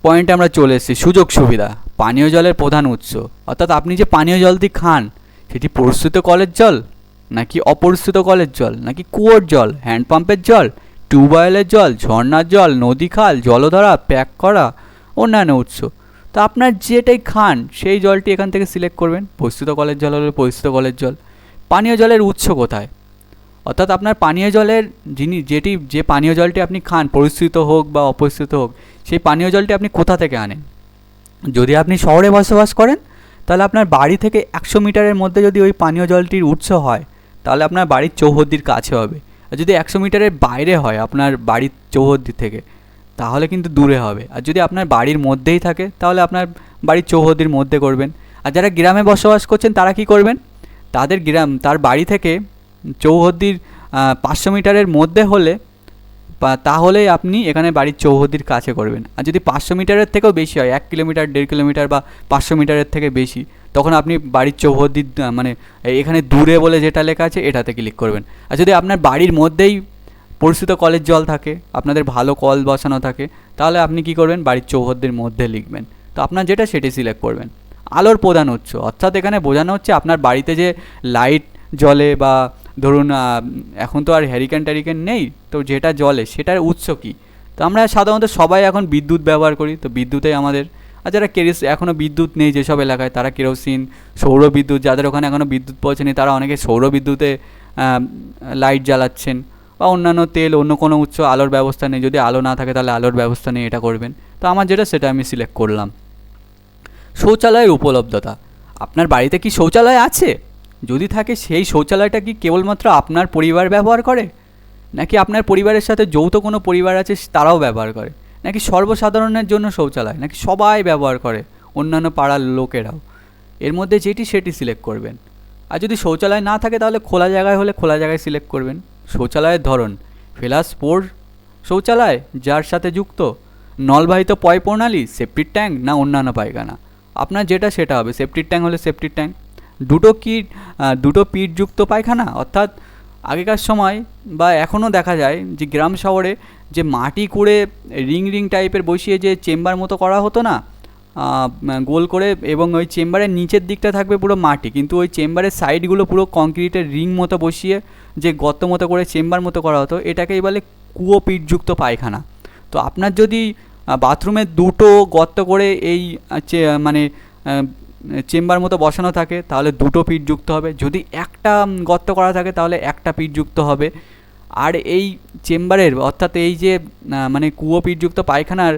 পয়েন্টে আমরা চলে এসেছি, সুযোগ সুবিধা। পানীয় জলের প্রধান উৎস, অর্থাৎ আপনি যে পানীয় জলটি খান সেটি পরিশ্রুত কলের জল নাকি অপরিশ্রুত কলের জল, নাকি কুয়োর জল, হ্যান্ডপাম্পের জল, টিউবওয়েলের জল, ঝর্নার জল, নদী খাল, জলধারা, প্যাক করা, অন্যান্য উৎস। তো আপনার যেটাই খান সেই জলটি এখান থেকে সিলেক্ট করবেন। পরিশ্রুত কলের জল হলে পরিশ্রুত কলের জল। পানীয় জলের উৎস কোথায়, অর্থাৎ আপনার পানীয় জলের যে পানীয় জলটি আপনি খান, পরিশ্রুত হোক বা অপরিশ্রুত হোক, সেই পানীয় জলটি আপনি কোথা থেকে আনেন। যদি আপনি শহরে বসবাস করেন তাহলে আপনার বাড়ি থেকে 100 মিটারের মধ্যে যদি ওই পানীয় জলটির উৎস হয় তাহলে আপনার বাড়ির চৌহদ্দির কাছে হবে। আর যদি 100 মিটারের বাইরে হয় আপনার বাড়ির চৌহদ্দি থেকে তাহলে কিন্তু দূরে হবে। আর যদি আপনার বাড়ির মধ্যেই থাকে তাহলে আপনার বাড়ির চৌহদ্দির মধ্যে করবেন। আর যারা গ্রামে বসবাস করছেন তারা কি করবেন, তার বাড়ি থেকে চৌহদ্দির 500 মিটারের মধ্যে হলে তাহলেই আপনি এখানে বাড়ির চৌহদ্দির কাছে করবেন। আর যদি 500 মিটারের থেকেও বেশি হয়, 1 কিলোমিটার 1.5 কিলোমিটার বা 500 মিটারের থেকে বেশি, তখন আপনি বাড়ির চৌহদ্দির মানে এখানে দূরে বলে যেটা লেখা আছে এটাতে ক্লিক করবেন। আর যদি আপনার বাড়ির মধ্যেই পরিশ্রুত কলের জল থাকে, আপনাদের ভালো কল বসানো থাকে, তাহলে আপনি কি করবেন, বাড়ির চৌহদ্দির মধ্যে লিখবেন। তো আপনার যেটা সেটি সিলেক্ট করবেন। আলোর প্রধান উৎস, অর্থাৎ এখানে বোঝানো হচ্ছে আপনার বাড়িতে যে লাইট জ্বলে বা ধরুন এখন তো আর হ্যারিকেন ট্যারিকেন নেই, তো যেটা জ্বলে সেটার উৎস কী। তো আমরা সাধারণত সবাই এখন বিদ্যুৎ ব্যবহার করি, তো বিদ্যুতেই আমাদের। আর যারা এখনও বিদ্যুৎ নেই যেসব এলাকায়, তারা কেরোসিন, সৌর বিদ্যুৎ, যাদের ওখানে এখনও বিদ্যুৎ পৌঁছেনি তারা অনেকে সৌর বিদ্যুতে লাইট জ্বালাচ্ছেন, বা অন্যান্য তেল, অন্য কোনো উৎস আলোর ব্যবস্থা নেই, যদি আলো না থাকে তাহলে আলোর ব্যবস্থা নেই, এটা করবেন। তো আমার যেটা সেটা আমি সিলেক্ট করলাম। শৌচালয়ের উপলব্ধতা, আপনার বাড়িতে কি শৌচালয় আছে? যদি থাকে সেই শৌচালয়টা কি কেবলমাত্র আপনার পরিবার ব্যবহার করে, নাকি আপনার পরিবারের সাথে যৌথ কোনো পরিবার আছে তারাও ব্যবহার করে, নাকি সর্বসাধারণের জন্য শৌচালয়, নাকি সবাই ব্যবহার করে, অন্যান্য পাড়ার লোকেরাও? এর মধ্যে যেটি সেটি সিলেক্ট করবেন। আর যদি শৌচালয় না থাকে তাহলে খোলা জায়গায় হলে খোলা জায়গায় সিলেক্ট করবেন। শৌচালয়ের ধরন, ফ্লাশ পোর শৌচালয় যার সাথে যুক্ত, নলবাহিত পয় প্রণালী, সেপ্টিক ট্যাঙ্ক, না অন্যান্য পায়খানা, আপনার যেটা সেটা হবে। সেপ্টিক ট্যাঙ্ক হলে সেপ্টিক ট্যাঙ্ক। দুটো পিঠযুক্ত পায়খানা, অর্থাৎ আগেকার সময় বা এখনও দেখা যায় যে গ্রাম শহরে যে মাটি কুড়ে রিং রিং টাইপের বসিয়ে যে চেম্বার মতো করা হতো না, গোল করে, এবং ওই চেম্বারের নিচের দিকটা থাকবে পুরো মাটি, কিন্তু ওই চেম্বারের সাইডগুলো পুরো কংক্রিটের রিং মতো বসিয়ে যে গর্ত মতো করে চেম্বার মতো করা হতো, এটাকেই বলে কুয়ো পিঠযুক্ত পায়খানা। তো আপনার যদি বাথরুমে দুটো গর্ত করে এই মানে চেম্বার মতো বসানো থাকে তাহলে দুটো পিঠ যুক্ত হবে। যদি একটা গর্ত করা থাকে তাহলে একটা পিঠ যুক্ত হবে। আর এই চেম্বারের, অর্থাৎ এই যে মানে কুয়ো পিঠযুক্ত পায়খানার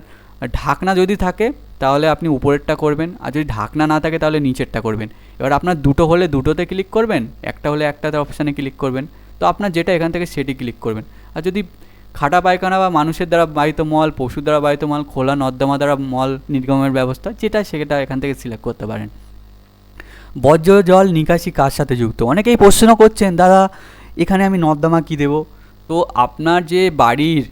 ঢাকনা যদি থাকে তাহলে আপনি উপরেরটা করবেন, আর যদি ঢাকনা না থাকে তাহলে নিচেরটা করবেন। এবার আপনার দুটো হলে দুটোতে ক্লিক করবেন, একটা হলে একটাতে অপশানে ক্লিক করবেন। তো আপনার যেটা এখান থেকে সেটি ক্লিক করবেন। আর যদি খাটা পায়খানা বা মানুষের দ্বারা বাহিত মল, পশুর দ্বারা বাহিত মল, খোলা নর্দমা দ্বারা মল নির্গমের ব্যবস্থা, যেটা সেটা এখান থেকে সিলেক্ট করতে পারেন। বর্জ্য জল নিকাশি কার সাথে যুক্ত, অনেকেই প্রশ্ন করছেন, দাদা এখানে আমি নর্দমা কী দেবো? তো আপনার যে বাড়ির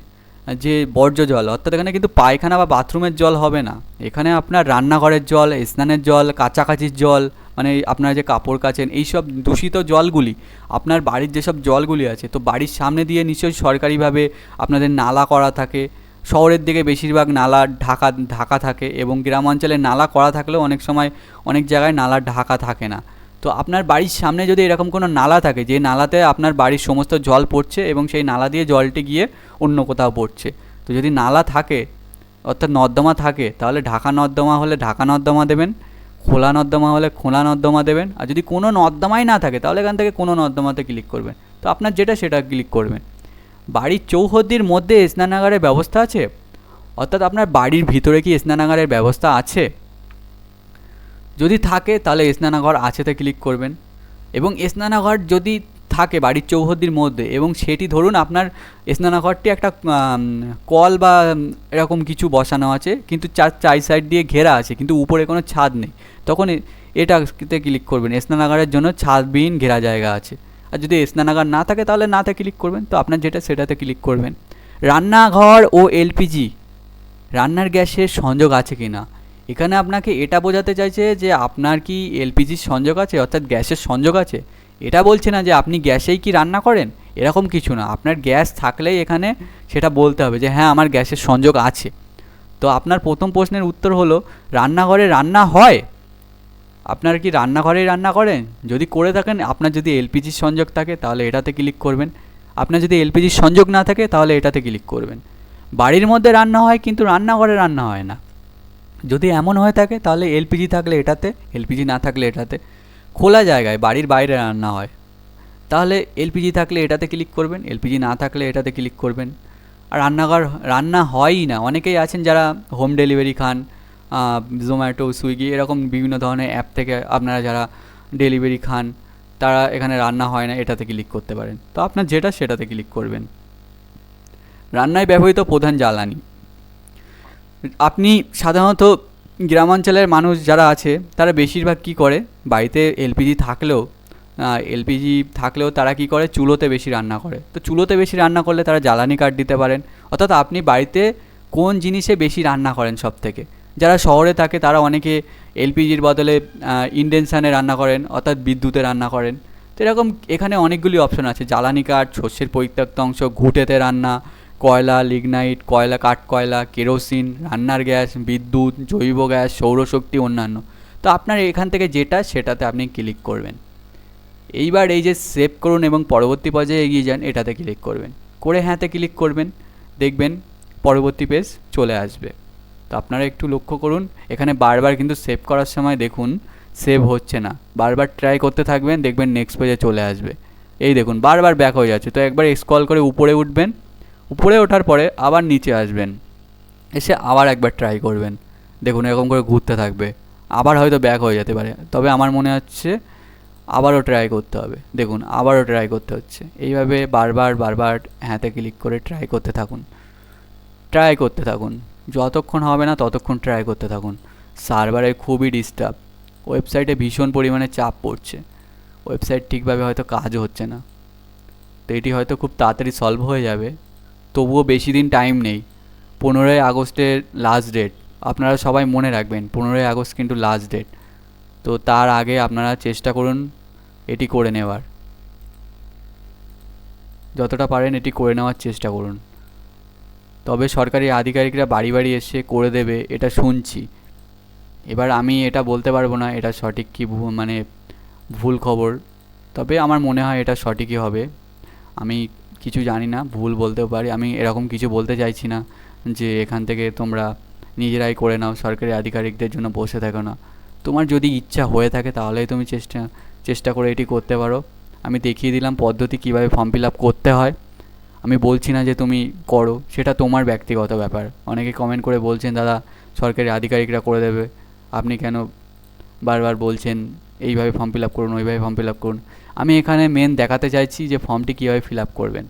যে বর্জ্য জল, অর্থাৎ এখানে কিন্তু পায়খানা বা বাথরুমের জল হবে না, এখানে আপনার রান্নাঘরের জল, স্নানের জল, কাচাকাচির জল, মানে আপনারা যে কাপড় কাচেন, এইসব দূষিত জলগুলি, আপনার বাড়ির যেসব জলগুলি আছে, তো বাড়ির সামনে দিয়ে নিশ্চয়ই সরকারিভাবে আপনাদের নালা করা থাকে। শহরের দিকে বেশিরভাগ নালা ঢাকা থাকে, এবং গ্রাম অঞ্চলে নালা করা থাকলেও অনেক সময় অনেক জায়গায় নালা ঢাকা থাকে না। তো আপনার বাড়ির সামনে যদি এরকম কোনো নালা থাকে, যে নালাতে আপনার বাড়ির সমস্ত জল পড়ছে এবং সেই নালা দিয়ে জলটি গিয়ে অন্য কোথাও পড়ছে, তো যদি নালা থাকে অর্থাৎ নর্দমা থাকে তাহলে ঢাকা নর্দমা হলে ঢাকা নর্দমা দেবেন, খোলা নর্দমা হলে খোলা নর্দমা দেবেন। আর যদি কোনো নর্দমাই না থাকে তাহলে এখান থেকে কোনো নর্দমাতে ক্লিক করবেন। তো আপনার যেটা সেটা ক্লিক করবেন। বাড়ির চৌহদ্দির মধ্যে স্নানাগারের ব্যবস্থা আছে, অর্থাৎ আপনার বাড়ির ভিতরে কি স্নানাগারের ব্যবস্থা আছে? যদি থাকে তাহলে স্নানাঘর আছেতে ক্লিক করবেন। এবং স্নানাঘর যদি থাকে বাড়ির চৌহদ্দির মধ্যে, এবং সেটি ধরুন আপনার স্নানাঘরটি একটা কল বা এরকম কিছু বসানো আছে, কিন্তু চার সাইড দিয়ে ঘেরা আছে, কিন্তু উপরে কোনো ছাদ নেই, তখন এটাতে ক্লিক করবেন। স্নানাগারের জন্য ছাদবিহীন ঘেরা জায়গা আছে। আর যদি স্নানাগার না থাকে তাহলে নাতে ক্লিক করবেন। তো আপনার যেটা সেটাতে ক্লিক করবেন। রান্নাঘর ও এলপিজি, রান্নার গ্যাসের সংযোগ আছে কি না, এখানে আপনাকে এটা বোঝাতে চাইছে যে আপনার কি এলপিজির সংযোগ আছে, অর্থাৎ গ্যাসের সংযোগ আছে। এটা বলছে না যে আপনি গ্যাসেই কি রান্না করেন, এরকম কিছু না। আপনার গ্যাস থাকলেই এখানে সেটা বলতে হবে যে হ্যাঁ আমার গ্যাসের সংযোগ আছে। তো আপনার প্রথম প্রশ্নের উত্তর হলো রান্নাঘরে রান্না হয়। আপনার কি রান্নাঘরেই রান্না করেন? যদি করে থাকেন, আপনার যদি এলপিজির সংযোগ থাকে তাহলে এটাতে ক্লিক করবেন। আপনার যদি এলপিজির সংযোগ না থাকে তাহলে এটাতে ক্লিক করবেন। বাড়ির মধ্যে রান্না হয় কিন্তু রান্নাঘরে রান্না হয় না, যদি এমন হয়ে থাকে তাহলে এলপিজি থাকলে এটাতে, এলপিজি না থাকলে এটাতে। খোলা জায়গায় বাড়ির বাইরে রান্না হয় তাহলে এলপিজি থাকলে এটাতে ক্লিক করবেন, এলপিজি না থাকলে এটাতে ক্লিক করবেন। আর রান্নাঘর রান্না হয়ই না, অনেকেই আছেন যারা হোম ডেলিভারি খান জোম্যাটো, সুইগি এরকম বিভিন্ন ধরনের অ্যাপ থেকে আপনারা যারা ডেলিভারি খান তারা এখানে রান্না হয় না এটাতে ক্লিক করতে পারেন। তো আপনার যেটা সেটাতে ক্লিক করবেন। রান্নায় ব্যবহৃত প্রধান জ্বালানি, আপনি সাধারণত গ্রামাঞ্চলের মানুষ যারা আছে তারা বেশিরভাগ কী করে, বাড়িতে এলপিজি থাকলেও তারা কী করে, চুলোতে বেশি রান্না করে। তো চুলোতে বেশি রান্না করলে তারা জ্বালানি কাঠ দিতে পারেন। অর্থাৎ আপনি বাড়িতে কোন জিনিসে বেশি রান্না করেন সব থেকে। যারা শহরে থাকে তারা অনেকে এলপিজির বদলে ইন্ডেকশানে রান্না করেন, অর্থাৎ বিদ্যুতে রান্না করেন। তো এরকম এখানে অনেকগুলি অপশন আছে, জ্বালানি কাঠ, শস্যের পরিত্যক্ত অংশ, ঘুঁটেতে রান্না, কয়লা, লিগনাইট, কয়লা, কাঠকয়লা, কেরোসিন, রান্নার গ্যাস, বিদ্যুৎ, জৈব গ্যাস, সৌরশক্তি, অন্যান্য। তো আপনার এখান থেকে যেটা সেটাতে আপনি ক্লিক করবেন। এইবার এই যে সেভ করুন এবং পরবর্তী পর্যায়ে এগিয়ে যান এটাতে ক্লিক করবেন, করে হ্যাঁতে ক্লিক করবেন, দেখবেন পরবর্তী পেজ চলে আসবে। তো আপনারা একটু লক্ষ্য করুন, এখানে বারবার কিন্তু সেভ করার সময় দেখুন সেভ হচ্ছে না, বারবার ট্রাই করতে থাকবেন, দেখবেন নেক্সট পেজে চলে আসবে। এই দেখুন বারবার ব্যাক হয়ে যাচ্ছে। তো একবার স্ক্রল করে উপরে উঠবেন, উপরে ওঠার পরে আবার নিচে আসবেন, এসে আবার একবার ট্রাই করবেন, দেখুন এরকম করে ঘুরতে থাকবে, আবার হয়তো ব্যাক হয়ে যেতে পারে, তবে আমার মনে হচ্ছে আবারও ট্রাই করতে হবে। দেখুন আবারও ট্রাই করতে হচ্ছে। এইভাবে বারবার হ্যাঁতে ক্লিক করে ট্রাই করতে থাকুন, যতক্ষণ হবে না ততক্ষণ ট্রাই করতে থাকুন। সার্ভারে খুবই ডিস্টার্ব, ওয়েবসাইটে ভীষণ পরিমাণে চাপ পড়ছে, ওয়েবসাইট ঠিকভাবে হয়তো কাজও হচ্ছে না। তো এটি হয়তো খুব তাড়াতাড়ি সলভ হয়ে যাবে, তবুও বেশি দিন টাইম নেই। 15ই আগস্টের লাস্ট ডেট, আপনারা সবাই মনে রাখবেন 15ই আগস্ট কিন্তু লাস্ট ডেট। তো তার আগে আপনারা চেষ্টা করুন এটি করে নেওয়ার, যতটা পারেন এটি করে নেওয়ার চেষ্টা করুন। তবে সরকারি আধিকারিকরা বাড়ি বাড়ি এসে করে দেবে এটা শুনছি। এবার আমি এটা বলতে পারবো না এটা সঠিক কি মানে ভুল খবর, তবে আমার মনে হয় এটা সঠিকই হবে। আমি কিছু জানি না, ভুল বলতেও পারি। আমি এরকম কিছু বলতে চাইছি না যে এখান থেকে তোমরা নিজেরাই করে নাও, সরকারি আধিকারিকদের জন্য বসে থাকো না। তোমার যদি ইচ্ছা হয়ে থাকে তাহলেই তুমি চেষ্টা করে এটি করতে পারো। আমি দেখিয়ে দিলাম পদ্ধতি কীভাবে ফর্ম ফিল আপ করতে হয়। আমি বলছি না যে তুমি করো, সেটা তোমার ব্যক্তিগত ব্যাপার। অনেকে কমেন্ট করে বলছেন দাদা সরকারি আধিকারিকরা করে দেবে, আপনি কেন বারবার বলছেন এইভাবে ফর্ম ফিল আপ করুন, ওইভাবে ফর্ম ফিল আপ করুন। আমি এখানে মেন দেখাতে চাইছি যে ফর্মটি কীভাবে ফিল আপ করবেন,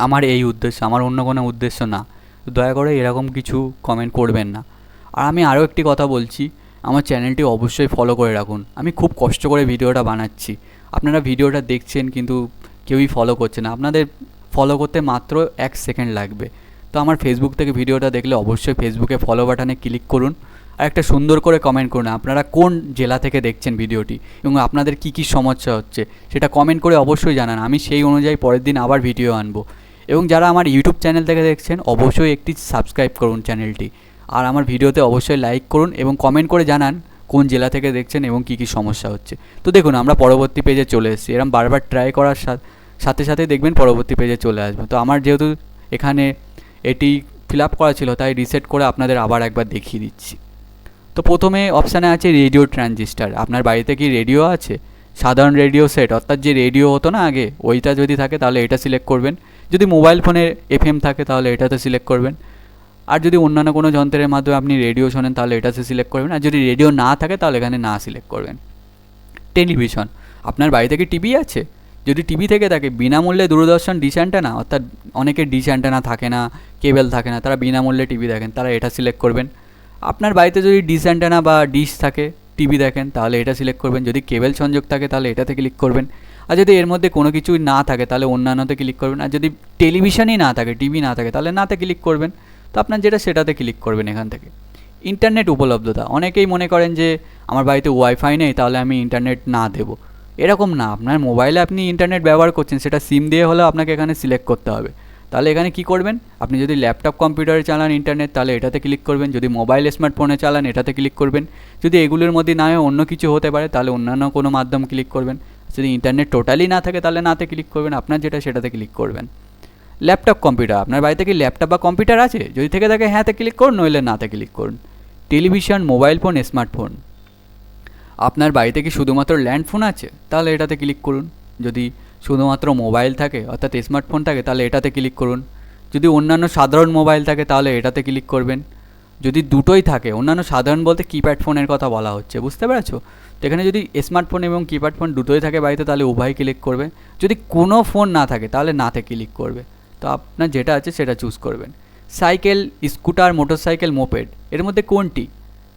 আমার এই উদ্দেশ্য, আমার অন্য কোনো উদ্দেশ্য না। দয়া করে এরকম কিছু কমেন্ট করবেন না। আর আমি আরও একটি কথা বলছি, আমার চ্যানেলটি অবশ্যই ফলো করে রাখুন। আমি খুব কষ্ট করে ভিডিওটা বানাচ্ছি, আপনারা ভিডিওটা দেখছেন কিন্তু কেউই ফলো করছে না। আপনাদের ফলো করতে মাত্র 1 সেকেন্ড লাগবে। তো আমার ফেসবুক থেকে ভিডিওটা দেখলে অবশ্যই ফেসবুকে ফলো বাটনে ক্লিক করুন, আর একটা সুন্দর করে কমেন্ট করুন আপনারা কোন জেলা থেকে দেখছেন ভিডিওটি এবং আপনাদের কী কী সমস্যা হচ্ছে সেটা কমেন্ট করে অবশ্যই জানান। আমি সেই অনুযায়ী পরের দিন আবার ভিডিও আনবো। এবং যারা আমার ইউটিউব চ্যানেল থেকে দেখছেন অবশ্যই একটি সাবস্ক্রাইব করুন চ্যানেলটি, আর আমার ভিডিওতে অবশ্যই লাইক করুন এবং কমেন্ট করে জানান কোন জেলা থেকে দেখছেন এবং কী কী সমস্যা হচ্ছে। তো দেখুন আমরা পরবর্তী পেজে চলে এসেছি, এরকম বারবার ট্রাই করার সাথে সাথে দেখবেন পরবর্তী পেজে চলে আসবে। তো আমার যেহেতু এখানে এটি ফিল আপ করা ছিল তাই রিসেট করে আপনাদের আবার একবার দেখিয়ে দিচ্ছি। তো প্রথমে অপশানে আছে রেডিও ট্রানজিস্টার। আপনার বাড়িতে কি রেডিও আছে? সাধারণ রেডিও সেট, অর্থাৎ যে রেডিও হতো না আগে, ওইটা যদি থাকে তাহলে এটা সিলেক্ট করবেন। যদি মোবাইল ফোনে এফএম থাকে তাহলে এটাতে সিলেক্ট করবেন। আর যদি অন্যান্য কোনো যন্ত্রের মাধ্যমে আপনি রেডিও শোনেন তাহলে এটাতে সিলেক্ট করবেন। আর যদি রেডিও না থাকে তাহলে এখানে না সিলেক্ট করবেন। টেলিভিশন, আপনার বাড়িতে কি টিভি আছে? যদি টিভি থেকে থাকে বিনামূল্যে দূরদর্শন ডিশ অ্যান্টেনা, অর্থাৎ অনেকের ডিশ অ্যান্টেনা থাকে না, কেবল থাকে না, তারা বিনামূল্যে টিভি দেখেন, তারা এটা সিলেক্ট করবেন। আপনার বাড়িতে যদি ডিশ অ্যান্টেনা বা ডিশ থাকে, টিভি দেখেন, তাহলে এটা সিলেক্ট করবেন। যদি কেবল সংযোগ থাকে তাহলে এটাতে ক্লিক করবেন। আর যদি এর মধ্যে কোনো কিছুই না থাকে তাহলে অন্যান্যতে ক্লিক করবেন। আর যদি টেলিভিশনই না থাকে, টিভি না থাকে, তাহলে নাতে ক্লিক করবেন। তো আপনার যেটা সেটাতে ক্লিক করবেন এখান থেকে। ইন্টারনেট উপলব্ধতা, অনেকেই মনে করেন যে আমার বাড়িতে ওয়াইফাই নেই তাহলে আমি ইন্টারনেট না দেবো, এরকম না। আপনার মোবাইলে আপনি ইন্টারনেট ব্যবহার করছেন, সেটা সিম দিয়ে হলেও আপনাকে এখানে সিলেক্ট করতে হবে। তাহলে এখানে কি করবেন, আপনি যদি ল্যাপটপ কম্পিউটারে চালান ইন্টারনেট তাহলে এটাতে ক্লিক করবেন। যদি মোবাইল স্মার্টফোনে চালান এটাতে ক্লিক করবেন। যদি এগুলোর মধ্যে না হয় অন্য কিছু হতে পারে তাহলে অন্যান্য কোনো মাধ্যম ক্লিক করবেন। যদি ইন্টারনেট টোটালি না থাকে তাহলে নাতে ক্লিক করবেন, আপনার যেটা সেটাতে ক্লিক করবেন। ল্যাপটপ কম্পিউটার, আপনার বাড়িতে কি ল্যাপটপ বা কম্পিউটার আছে? যদি থেকে থাকে হ্যাঁতে ক্লিক করুন, নইলে নাতে ক্লিক করুন। টেলিভিশন, মোবাইল ফোন, স্মার্টফোন, আপনার বাড়িতে কি শুধুমাত্র ল্যান্ড ফোন আছে? তাহলে এটাতে ক্লিক করুন। যদি শুধুমাত্র মোবাইল থাকে অর্থাৎ স্মার্টফোন থাকে তাহলে এটাতে ক্লিক করুন। যদি অন্যান্য সাধারণ মোবাইল থাকে তাহলে এটাতে ক্লিক করবেন। যদি দুটোই থাকে, অন্যান্য সাধারণ বলতে কিপ্যাড ফোনের কথা বলা হচ্ছে, বুঝতে পেরেছো? তো এখানে যদি স্মার্টফোন এবং কিপ্যাড ফোন দুটোই থাকে বাড়িতে তাহলে উভয় ক্লিক করবে। যদি কোনো ফোন না থাকে তাহলে নাতে ক্লিক করবে। তো আপনার যেটা আছে সেটা চুজ করবেন। সাইকেল, স্কুটার, মোটরসাইকেল, মোপেড, এর মধ্যে কোনটি?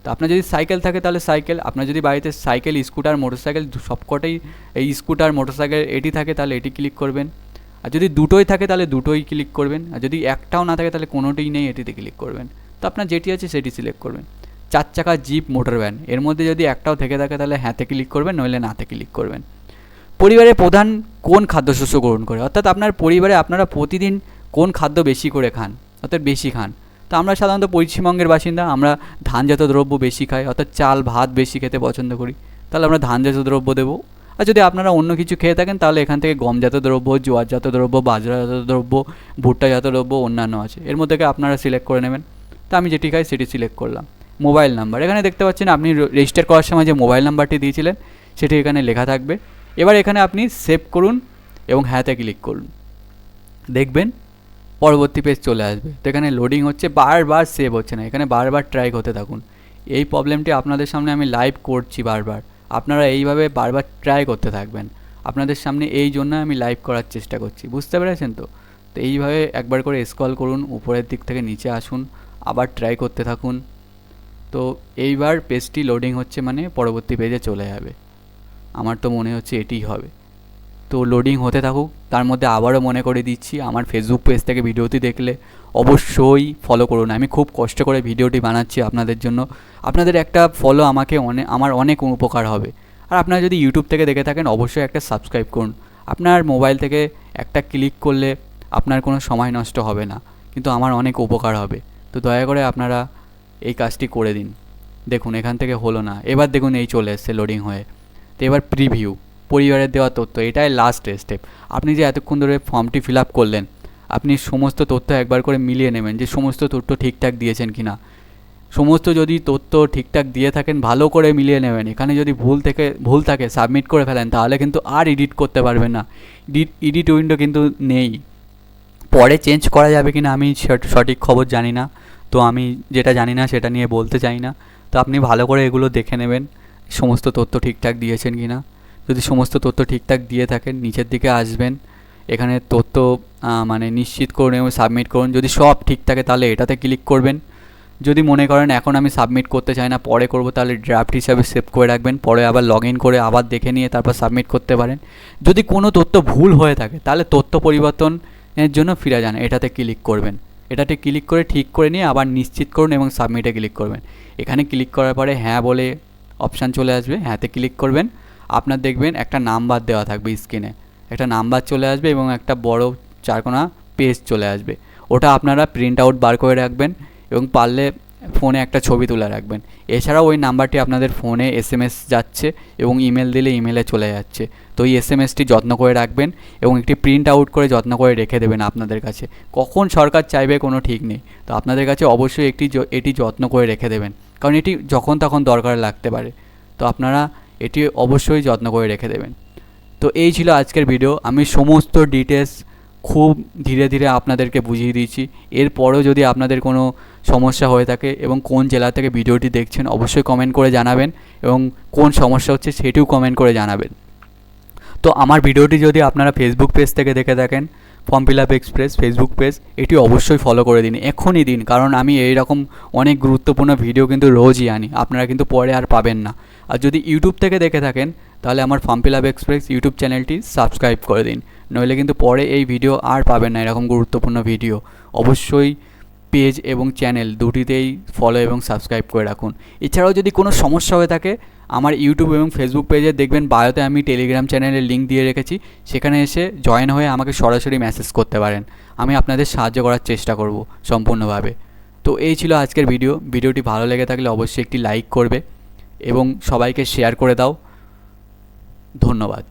তো আপনার যদি সাইকেল থাকে তাহলে সাইকেল। আপনার যদি বাড়িতে সাইকেল, স্কুটার, মোটরসাইকেল সবকটাই এই স্কুটার, মোটরসাইকেল এটি থাকে তাহলে এটি ক্লিক করবেন। আর যদি দুটোই থাকে তাহলে দুটোই ক্লিক করবেন। আর যদি একটাও না থাকে তাহলে কোনোটিই নেই, এটিতে ক্লিক করবেন। তো আপনার যেটি আছে সেটি সিলেক্ট করবেন। 4 চাকা, জিপ, মোটর ভ্যান, এর মধ্যে যদি একটাও থেকে থাকে তাহলে হ্যাঁতে ক্লিক করবেন, নইলে নাতে ক্লিক করবেন। পরিবারের প্রধান কোন খাদ্যশস্য গ্রহণ করে? অর্থাৎ আপনার পরিবারে আপনারা প্রতিদিন কোন খাদ্য বেশি করে খান, অর্থাৎ বেশি খান? তো আমরা সাধারণত পশ্চিমবঙ্গের বাসিন্দা, আমরা ধানজাত দ্রব্য বেশি খাই, অর্থাৎ চাল ভাত বেশি খেতে পছন্দ করি, তাহলে আমরা ধানজাত দ্রব্য দেবো। আর যদি আপনারা অন্য কিছু খেয়ে থাকেন তাহলে এখান থেকে গমজাত দ্রব্য, জোয়ারজাত দ্রব্য, বাজরাজাত দ্রব্য, ভুট্টাজাত দ্রব্য, অন্যান্য আছে, এর মধ্যে থেকে আপনারা সিলেক্ট করে নেবেন। তো আমি যেটি খাই সেটি সিলেক্ট করলাম। মোবাইল নাম্বার, এখানে দেখতে পাচ্ছেন আপনি রেজিস্টার করার সময় যে মোবাইল নাম্বারটি দিয়েছিলেন সেটি এখানে লেখা থাকবে। এবার এখানে আপনি সেভ করুন এবং হ্যাঁতে ক্লিক করুন, দেখবেন পরবর্তী পেজ চলে আসবে। তো এখানে লোডিং হচ্ছে, বারবার সেভ হচ্ছে না, এখানে বারবার ট্রাই করতে থাকুন। এই প্রবলেমটি আপনাদের সামনে আমি লাইভ করছি বারবার, আপনারা এইভাবে বারবার ট্রাই করতে থাকবেন। আপনাদের সামনে এই জন্য আমি লাইভ করার চেষ্টা করছি, বুঝতে পেরেছেন তো? তো এইভাবে একবার করে স্ক্রল করুন, উপরের দিক থেকে নিচে আসুন, আবার ট্রাই করতে থাকুন। তো এইবার পেজটি লোডিং হচ্ছে মানে পরবর্তী পেজে চলে যাবে, আমার তো মনে হচ্ছে এটিই হবে। তো লোডিং হতে থাকুক, তার মধ্যে আবারও মনে করে দিচ্ছি আমার ফেসবুক পেজ থেকে ভিডিওটি দেখলে অবশ্যই ফলো করুন। আমি খুব কষ্ট করে ভিডিওটি বানাচ্ছি আপনাদের জন্য, আপনাদের একটা ফলো আমাকে আমার অনেক উপকার হবে। আর আপনারা যদি ইউটিউব থেকে দেখে থাকেন অবশ্যই একটা সাবস্ক্রাইব করুন। আপনার মোবাইল থেকে একটা ক্লিক করলে আপনার কোনো সময় নষ্ট হবে না, কিন্তু আমার অনেক উপকার হবে। তো দয়া করে আপনারা এই কাজটি করে দিন। দেখুন এখান থেকে হলো না, এবার দেখুন এই চলে এসছে লোডিং হয়ে। তো এবার প্রিভিউ, পরিবারের দেওয়া তথ্য, এটাই লাস্ট স্টেপ। আপনি যে এতক্ষণ ধরে ফর্মটি ফিল আপ করলেন, আপনি সমস্ত তথ্য একবার করে মিলিয়ে নেবেন যে সমস্ত তথ্য ঠিকঠাক দিয়েছেন কি না। সমস্ত যদি তথ্য ঠিকঠাক দিয়ে থাকেন ভালো করে মিলিয়ে নেবেন। এখানে যদি ভুল থাকে সাবমিট করে ফেলেন তাহলে কিন্তু আর এডিট করতে পারবেন না, এডিট উইন্ডো কিন্তু নেই। পরে চেঞ্জ করা যাবে কি না আমি সঠিক খবর জানি না, তো আমি যেটা জানি না সেটা নিয়ে বলতে চাই না। তো আপনি ভালো করে এগুলো দেখে নেবেন সমস্ত তথ্য ঠিকঠাক দিয়েছেন কি না। যদি সমস্ত তথ্য ঠিকঠাক দিয়ে থাকেন নিচের দিকে আসবেন, এখানে তথ্য মানে নিশ্চিত করুন এবং সাবমিট করুন। যদি সব ঠিক থাকে তাহলে এটাতে ক্লিক করবেন। যদি মনে করেন এখন আমি সাবমিট করতে চাই না, পরে করব, তাহলে ড্রাফট হিসাবে সেভ করে রাখবেন, পরে আবার লগ ইন করে আবার দেখে নিয়ে তারপর সাবমিট করতে পারেন। যদি কোনো তথ্য ভুল হয়ে থাকে তাহলে তথ্য পরিবর্তনের জন্য ফিরে যান, এটাতে ক্লিক করবেন। এটাতে ক্লিক করে ঠিক করে নিয়ে আবার নিশ্চিত করুন এবং সাবমিটে ক্লিক করবেন। এখানে ক্লিক করার পরে হ্যাঁ বলে অপশান চলে আসবে, হ্যাঁতে ক্লিক করবেন। আপনার দেখবেন একটা নাম্বার দেওয়া থাকবে স্ক্রিনে, একটা নাম্বার চলে আসবে এবং একটা বড় চারকোনা পেজ চলে আসবে। ওটা আপনারা প্রিন্ট আউট বার করে রাখবেন এবং পারলে ফোনে একটা ছবি তুলে রাখবেন। এছাড়াও ওই নাম্বারটি আপনাদের ফোনে SMS যাচ্ছে এবং ইমেল দিলে ইমেলে চলে যাচ্ছে। তো এই SMSটি যত্ন করে রাখবেন এবং একটি প্রিন্ট আউট করে যত্ন করে রেখে দেবেন আপনাদের কাছে। কখন সরকার চাইবে কোনো ঠিক নেই, তো আপনাদের কাছে অবশ্যই এটি যত্ন করে রেখে দেবেন, কারণ এটি যখন তখন দরকারে লাগতে পারে। তো আপনারা এটি অবশ্যই যত্ন করে রেখে দেবেন। তো এই ছিল আজকের ভিডিও, আমি সমস্ত ডিটেলস খুব ধীরে ধীরে আপনাদেরকে বুঝিয়ে দিয়েছি। এরপরেও যদি আপনাদের কোনো সমস্যা হয়ে থাকে এবং কোন জেলা থেকে ভিডিওটি দেখছেন অবশ্যই কমেন্ট করে জানাবেন এবং কোন সমস্যা হচ্ছে সেটিও কমেন্ট করে জানাবেন। তো আমার ভিডিওটি যদি আপনারা ফেসবুক পেজ থেকে দেখে থাকেন, form fill up express Facebook page, এটি অবশ্যই ফলো করে দিন, এখনই দিন, কারণ আমি এইরকম অনেক গুরুত্বপূর্ণ ভিডিও কিন্তু রোজই আনি, আপনারা কিন্তু পরে আর পাবেন না। আর যদি ইউটিউব থেকে দেখে থাকেন তাহলে আমার form fill up express YouTube চ্যানেলটি সাবস্ক্রাইব করে দিন, নইলে কিন্তু পরে এই ভিডিও আর পাবেন না, এরকম গুরুত্বপূর্ণ ভিডিও। অবশ্যই পেজ এবং চ্যানেল দুটিতেই ফলো এবং সাবস্ক্রাইব করে রাখুন। এছাড়াও যদি কোনো সমস্যা হয়ে থাকে আমার ইউটিউব এবং ফেসবুক পেজে দেখবেন বায়োতে আমি টেলিগ্রাম চ্যানেলের লিঙ্ক দিয়ে রেখেছি, সেখানে এসে জয়েন হয়ে আমাকে সরাসরি মেসেজ করতে পারেন, আমি আপনাদের সাহায্য করার চেষ্টা করব সম্পূর্ণভাবে। তো এই ছিল আজকের ভিডিওটি ভালো লেগে থাকলে অবশ্যই একটি লাইক করবে এবং সবাইকে শেয়ার করে দাও। ধন্যবাদ।